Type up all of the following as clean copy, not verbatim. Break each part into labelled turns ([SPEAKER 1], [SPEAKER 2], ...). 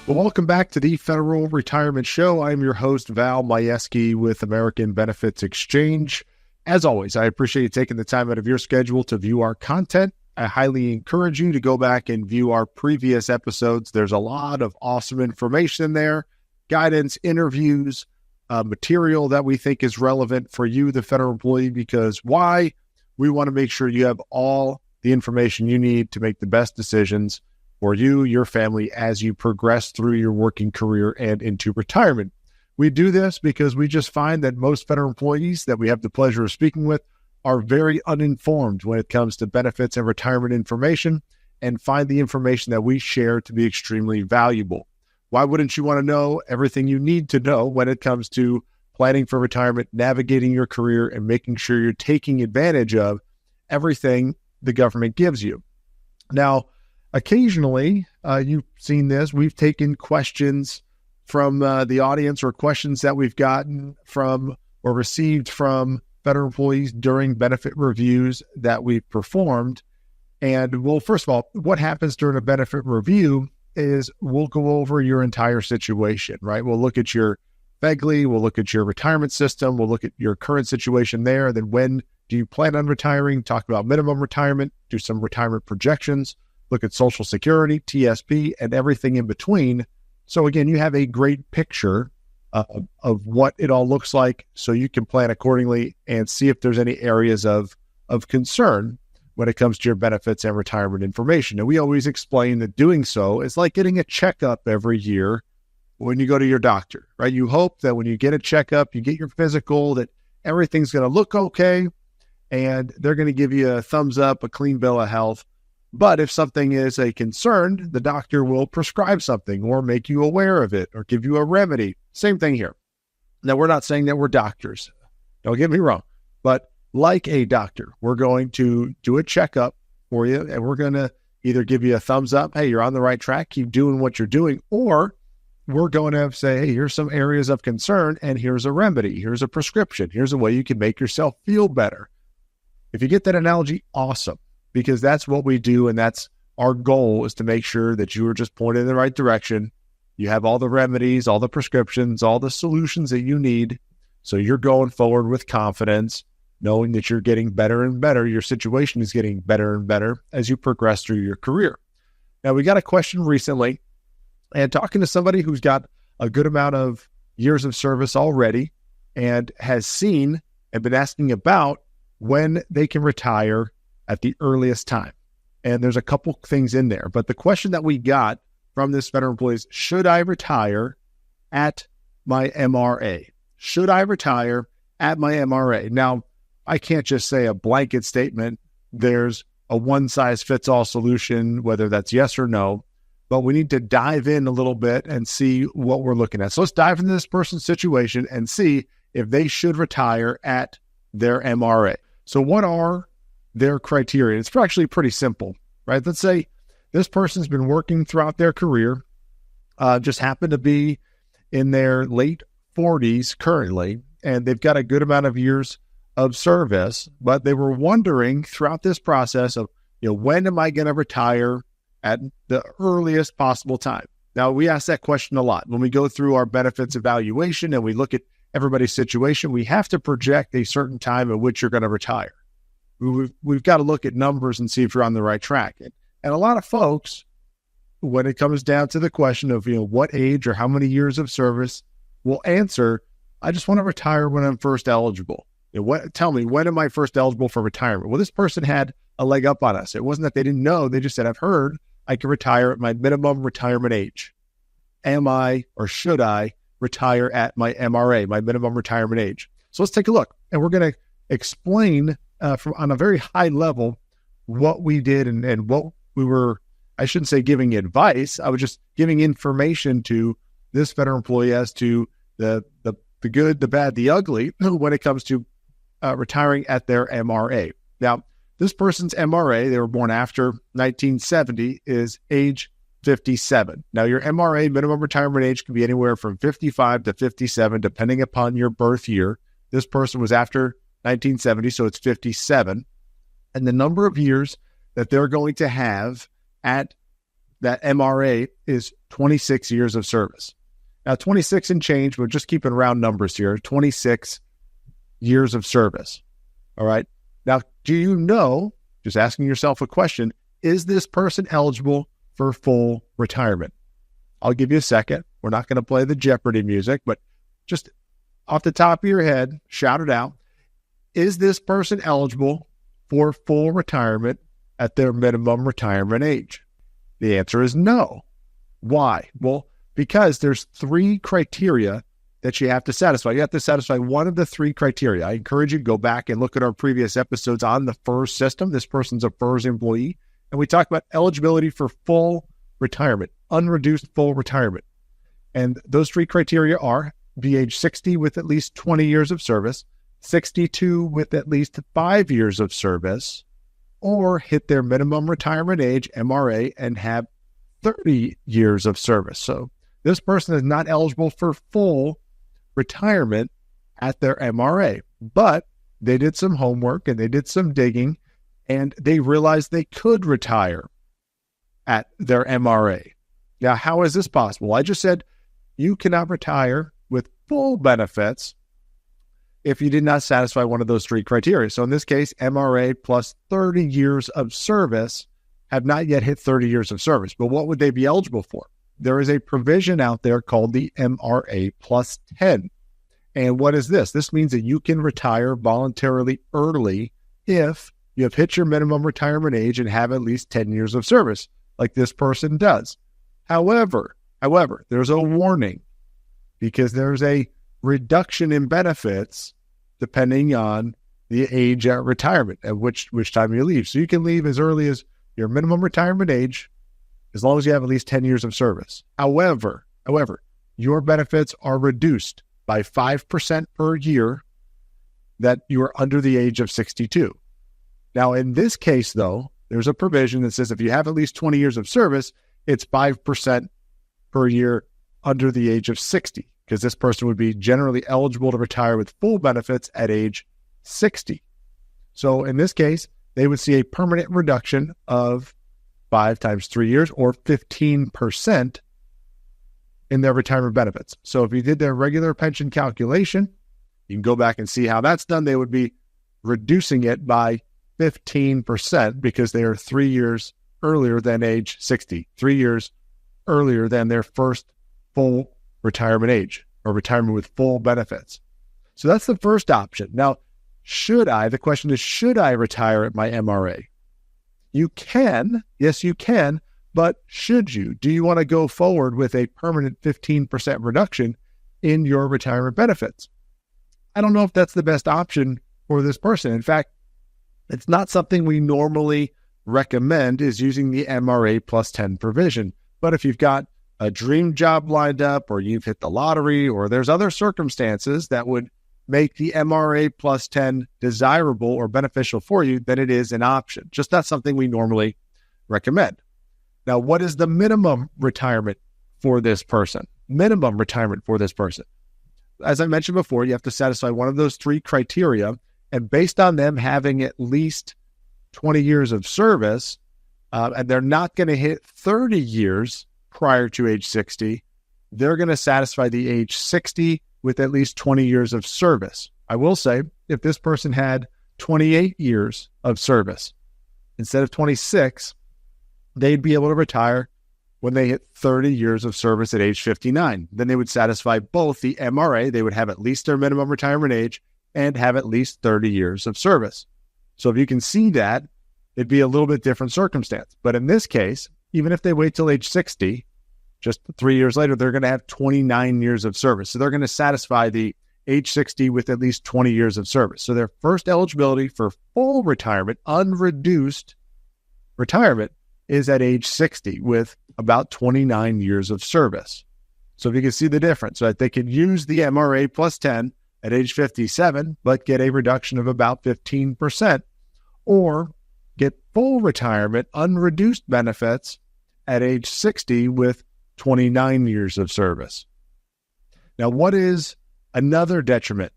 [SPEAKER 1] Well, welcome back to the Federal Retirement Show. I'm your host, Val Majewski with American Benefits Exchange. As always, I appreciate you taking the time out of your schedule to view our content. I highly encourage you to go back and view our previous episodes. There's a lot of awesome information there, guidance, interviews, material that we think is relevant for you, the federal employee, because why? We want to make sure you have all the information you need to make the best decisions for you, your family, as you progress through your working career and into retirement. We do this because we just find that most federal employees that we have the pleasure of speaking with are very uninformed when it comes to benefits and retirement information, and find the information that we share to be extremely valuable. Why wouldn't you want to know everything you need to know when it comes to planning for retirement, navigating your career, and making sure you're taking advantage of everything the government gives you? Now, occasionally, you've seen this, we've taken questions from the audience, or questions that we've gotten from or received from federal employees during benefit reviews that we've performed. And well, first of all, what happens during a benefit review is we'll go over your entire situation, right? We'll look at your FEGLI, we'll look at your retirement system, we'll look at your current situation there. Then when do you plan on retiring? Talk about minimum retirement, do some retirement projections, look at Social Security, TSP, and everything in between. So again, you have a great picture of what it all looks like, so you can plan accordingly and see if there's any areas of concern when it comes to your benefits and retirement information. And we always explain that doing so is like getting a checkup every year when you go to your doctor, right? You hope that when you get a checkup, you get your physical, that everything's going to look okay, and they're going to give you a thumbs up, a clean bill of health. But if something is a concern, the doctor will prescribe something or make you aware of it or give you a remedy. Same thing here. Now, we're not saying that we're doctors. Don't get me wrong. But like a doctor, we're going to do a checkup for you, and we're going to either give you a thumbs up, hey, you're on the right track, keep doing what you're doing, or we're going to say, hey, here's some areas of concern, and here's a remedy, here's a prescription, here's a way you can make yourself feel better. If you get that analogy, awesome. Because that's what we do, and that's our goal, is to make sure that you are just pointed in the right direction. You have all the remedies, all the prescriptions, all the solutions that you need. So you're going forward with confidence, knowing that you're getting better and better. Your situation is getting better and better as you progress through your career. Now, we got a question recently, and talking to somebody who's got a good amount of years of service already and has seen and been asking about when they can retire at the earliest time. And there's a couple things in there. But the question that we got from this federal employee is, should I retire at my MRA? Should I retire at my MRA? Now, I can't just say a blanket statement. There's a one-size-fits-all solution, whether that's yes or no. But we need to dive in a little bit and see what we're looking at. So let's dive into this person's situation and see if they should retire at their MRA. So what are their criteria? It's actually pretty simple, right? Let's say this person's been working throughout their career, just happened to be in their late 40s currently, and they've got a good amount of years of service, but they were wondering throughout this process of, when am I going to retire at the earliest possible time? Now, we ask that question a lot. When we go through our benefits evaluation and we look at everybody's situation, we have to project a certain time at which you're going to retire. We've got to look at numbers and see if you're on the right track. And a lot of folks, when it comes down to the question of, what age or how many years of service, will answer, I just want to retire when I'm first eligible. Tell me, when am I first eligible for retirement? Well, this person had a leg up on us. It wasn't that they didn't know. They just said, I've heard I can retire at my minimum retirement age. Am I, or should I, retire at my MRA, my minimum retirement age? So let's take a look. And we're going to explain from on a very high level what we did and what we were, I shouldn't say giving advice, I was just giving information to this federal employee as to the good, the bad, the ugly when it comes to retiring at their MRA. Now, this person's MRA, they were born after 1970, is age 57. Now, your MRA minimum retirement age can be anywhere from 55 to 57, depending upon your birth year. This person was after 1970, so it's 57. And the number of years that they're going to have at that MRA is 26 years of service. Now, 26 and change, we're just keeping round numbers here, 26 years of service. All right. Now, do you know, just asking yourself a question, is this person eligible for full retirement? I'll give you a second. We're not going to play the Jeopardy music, but just off the top of your head, shout it out. Is this person eligible for full retirement at their minimum retirement age? The answer is no. Why? Well, because there's 3 criteria that you have to satisfy. You have to satisfy one of the 3 criteria. I encourage you to go back and look at our previous episodes on the FERS system. This person's a FERS employee. And we talk about eligibility for full retirement, unreduced full retirement. And those 3 criteria are be age 60 with at least 20 years of service, 62 with at least 5 years of service, or hit their minimum retirement age, MRA, and have 30 years of service. So this person is not eligible for full retirement at their MRA, but they did some homework and they did some digging and they realized they could retire at their MRA. Now, how is this possible? I just said you cannot retire with full benefits if you did not satisfy one of those 3 criteria. So in this case, MRA plus 30 years of service have not yet hit 30 years of service. But what would they be eligible for? There is a provision out there called the MRA plus 10. And what is this? This means that you can retire voluntarily early if you have hit your minimum retirement age and have at least 10 years of service, like this person does. However, there's a warning because there's a reduction in benefits depending on the age at retirement, at which time you leave. So you can leave as early as your minimum retirement age, as long as you have at least 10 years of service. However, your benefits are reduced by 5% per year that you are under the age of 62. Now, in this case, though, there's a provision that says if you have at least 20 years of service, it's 5% per year under the age of 60, because this person would be generally eligible to retire with full benefits at age 60. So in this case, they would see a permanent reduction of 5 times 3 years or 15% in their retirement benefits. So if you did their regular pension calculation, you can go back and see how that's done. They would be reducing it by 15% because they are 3 years earlier than age 60, 3 years earlier than their first full retirement age or retirement with full benefits. So that's the first option. Now, the question is, should I retire at my MRA? You can, yes, you can, but should you? Do you want to go forward with a permanent 15% reduction in your retirement benefits? I don't know if that's the best option for this person. In fact, it's not something we normally recommend is using the MRA plus 10 provision. But if you've got a dream job lined up or you've hit the lottery or there's other circumstances that would make the MRA plus 10 desirable or beneficial for you, then it is an option. Just not something we normally recommend. Now, what is the minimum retirement for this person? Minimum retirement for this person. As I mentioned before, you have to satisfy one of those 3 criteria, and based on them having at least 20 years of service, and they're not going to hit 30 years prior to age 60, they're going to satisfy the age 60 with at least 20 years of service. I will say, if this person had 28 years of service instead of 26, they'd be able to retire when they hit 30 years of service at age 59. Then they would satisfy both the MRA, they would have at least their minimum retirement age, and have at least 30 years of service. So if you can see that, it'd be a little bit different circumstance. But in this case, even if they wait till age 60, just 3 years later, they're going to have 29 years of service. So they're going to satisfy the age 60 with at least 20 years of service. So their first eligibility for full retirement, unreduced retirement, is at age 60 with about 29 years of service. So if you can see the difference, right? They could use the MRA plus 10 at age 57, but get a reduction of about 15%, or get full retirement, unreduced benefits at age 60 with 29 years of service. Now, what is another detriment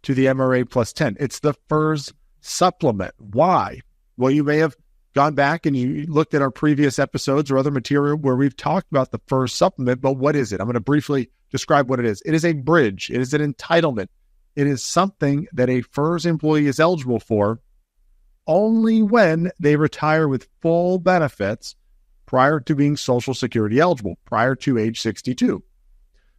[SPEAKER 1] to the MRA plus 10? It's the FERS supplement. Why? Well, you may have gone back and you looked at our previous episodes or other material where we've talked about the FERS supplement, but what is it? I'm going to briefly describe what it is. It is a bridge. It is an entitlement. It is something that a FERS employee is eligible for only when they retire with full benefits prior to being Social Security eligible, prior to age 62.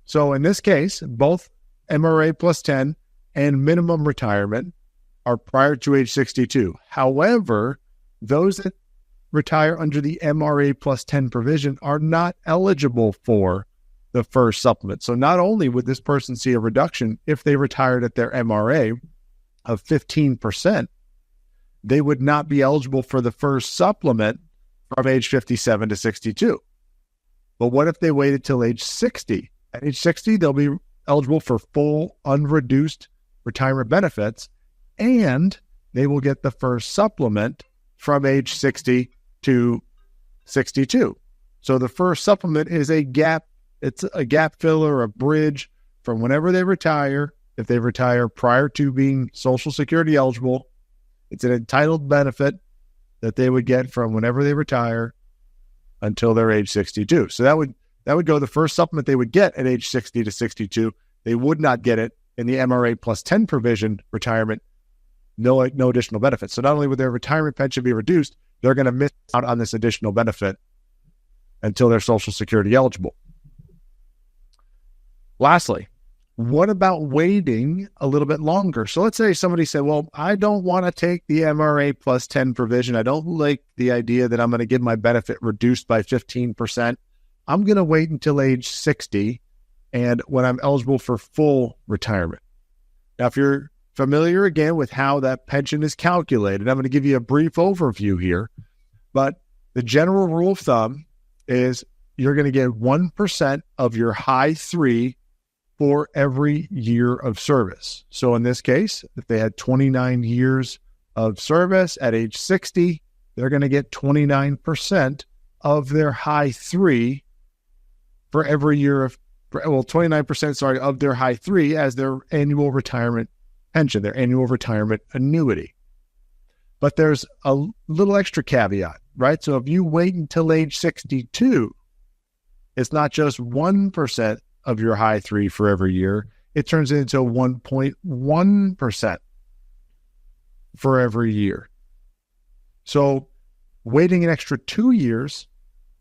[SPEAKER 1] So in this case, both MRA plus 10 and minimum retirement are prior to age 62. However, those that retire under the MRA plus 10 provision are not eligible for the FERS supplement. So not only would this person see a reduction if they retired at their MRA of 15%, they would not be eligible for the FERS supplement from age 57 to 62. But what if they waited till age 60? At age 60, they'll be eligible for full unreduced retirement benefits, and they will get the FERS supplement from age 60 to 62. So the FERS supplement is a gap. It's a gap filler, a bridge from whenever they retire. If they retire prior to being Social Security eligible, it's an entitled benefit that they would get from whenever they retire until they're age 62. So that would go the FERS supplement they would get at age 60 to 62. They would not get it in the MRA plus 10 provision retirement, no additional benefits. So not only would their retirement pension be reduced, they're going to miss out on this additional benefit until they're Social Security eligible. Lastly, what about waiting a little bit longer? So let's say somebody said, well, I don't want to take the MRA plus 10 provision. I don't like the idea that I'm going to get my benefit reduced by 15%. I'm going to wait until age 60 and when I'm eligible for full retirement. Now, if you're familiar again with how that pension is calculated, I'm going to give you a brief overview here, but the general rule of thumb is you're going to get 1% of your high three for every year of service. So in this case, if they had 29 years of service at age 60, they're going to get 29% of their high three for every year of, 29%, of their high three as their annual retirement pension, their annual retirement annuity. But there's a little extra caveat, right? So if you wait until age 62, it's not just 1% of your high three for every year. It turns into 1.1% for every year. So waiting an extra 2 years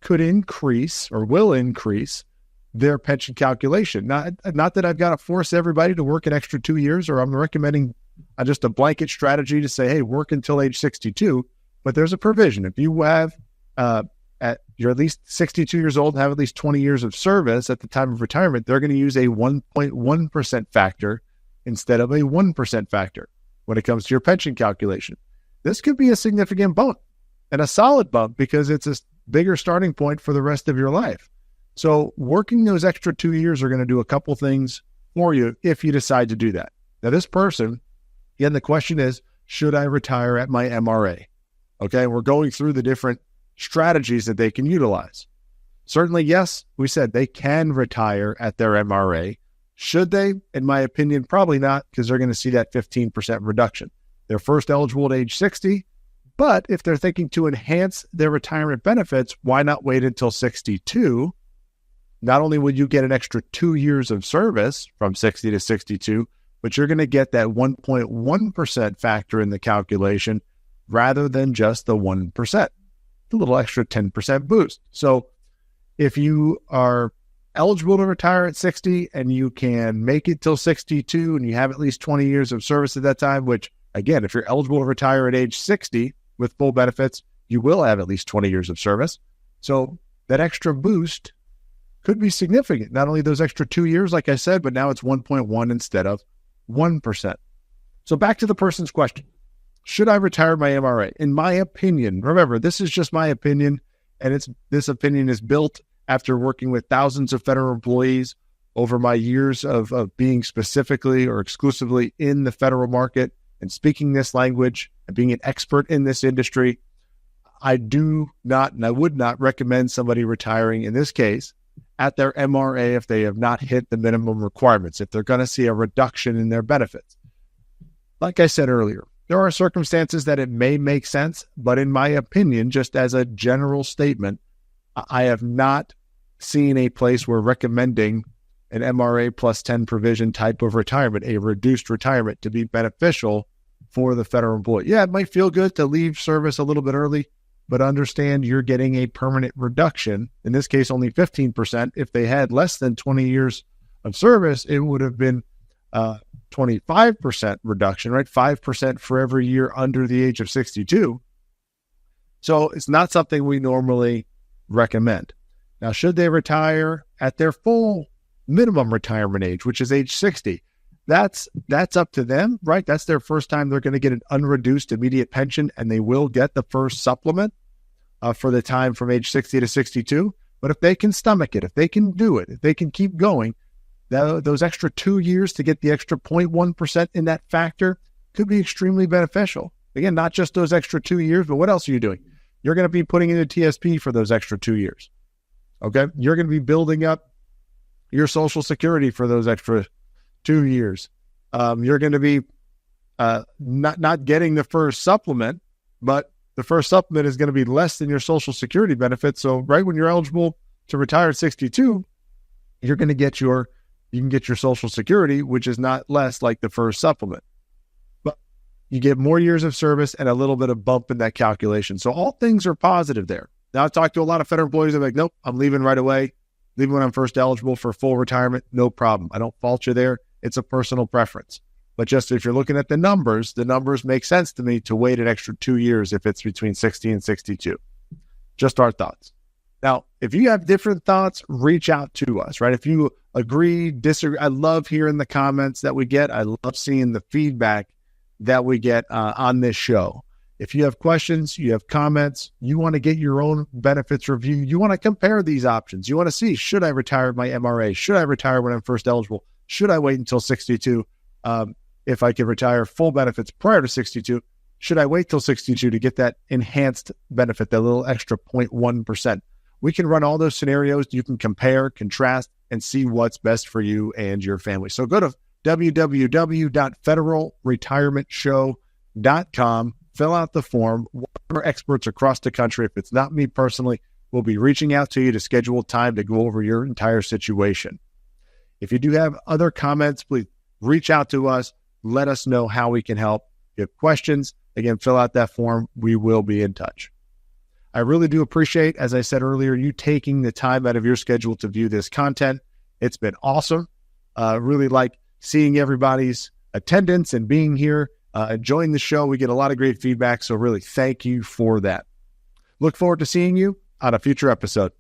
[SPEAKER 1] could increase or will increase their pension calculation. Not that I've got to force everybody to work an extra 2 years, or I'm recommending just a blanket strategy to say, hey, work until age 62. But there's a provision. If you have, you're at least 62 years old and have at least 20 years of service at the time of retirement, they're going to use a 1.1% factor instead of a 1% factor when it comes to your pension calculation. This could be a significant bump and a solid bump because it's a bigger starting point for the rest of your life. So working those extra 2 years are going to do a couple things for you if you decide to do that. Now, this person, again, the question is, should I retire at my MRA? Okay, we're going through the different strategies that they can utilize. Certainly, yes, we said they can retire at their MRA. Should they? In my opinion, probably not, because they're going to see that 15% reduction. They're first eligible at age 60, but if they're thinking to enhance their retirement benefits, why not wait until 62? Not only would you get an extra 2 years of service from 60 to 62, but you're going to get that 1.1% factor in the calculation rather than just the 1%, a little extra 10% boost. So if you are eligible to retire at 60 and you can make it till 62 and you have at least 20 years of service at that time, which again, if you're eligible to retire at age 60 with full benefits, you will have at least 20 years of service. So that extra boost could be significant. Not only those extra 2 years, like I said, but now it's 1.1 instead of 1%. So back to the person's question. Should I retire my MRA? In my opinion, remember, this is just my opinion, and this opinion is built after working with thousands of federal employees over my years of being specifically or exclusively in the federal market and speaking this language and being an expert in this industry. I do not, and I would not recommend somebody retiring in this case at their MRA if they have not hit the minimum requirements, if they're going to see a reduction in their benefits. Like I said earlier, There are circumstances that it may make sense, but in my opinion, just as a general statement, I have not seen a place where recommending an MRA plus 10 provision type of retirement, a reduced retirement, to be beneficial for the federal employee. Yeah, it might feel good to leave service a little bit early, but understand you're getting a permanent reduction. In this case, only 15%. If they had less than 20 years of service, it would have been 25% reduction, right? 5% for every year under the age of 62. So it's not something we normally recommend. Now, should they retire at their full minimum retirement age, which is age 60? That's up to them, right? That's their first time they're going to get an unreduced immediate pension, and they will get the first supplement for the time from age 60 to 62. But if they can stomach it, if they can do it, if they can keep going, those extra 2 years to get the extra 0.1% in that factor could be extremely beneficial. Again, not just those extra 2 years, but what else are you doing? You're going to be putting in a TSP for those extra 2 years. Okay? You're going to be building up your Social Security for those extra 2 years. You're going to be not getting the first supplement, but the first supplement is going to be less than your Social Security benefit. So right when you're eligible to retire at 62, you're going to get you can get your Social Security, which is not less like the first supplement. But you get more years of service and a little bit of bump in that calculation. So all things are positive there. Now, I've talked to a lot of federal employees. I'm like, nope, I'm leaving right away. Leaving when I'm first eligible for full retirement, no problem. I don't fault you there. It's a personal preference. But just if you're looking at the numbers make sense to me to wait an extra 2 years if it's between 60 and 62. Just our thoughts. Now, if you have different thoughts, reach out to us, right? If you agree, disagree, I love hearing the comments that we get. I love seeing the feedback that we get on this show. If you have questions, you have comments, you want to get your own benefits review, you want to compare these options, you want to see, should I retire my MRA? Should I retire when I'm first eligible? Should I wait until 62? If I could retire full benefits prior to 62, should I wait till 62 to get that enhanced benefit, that little extra 0.1%? We can run all those scenarios. You can compare, contrast, and see what's best for you and your family. So go to www.federalretirementshow.com, fill out the form. One of our experts across the country, if it's not me personally, will be reaching out to you to schedule time to go over your entire situation. If you do have other comments, please reach out to us. Let us know how we can help. If you have questions, again, fill out that form. We will be in touch. I really do appreciate, as I said earlier, you taking the time out of your schedule to view this content. It's been awesome. Really like seeing everybody's attendance and being here, enjoying the show. We get a lot of great feedback, so really thank you for that. Look forward to seeing you on a future episode.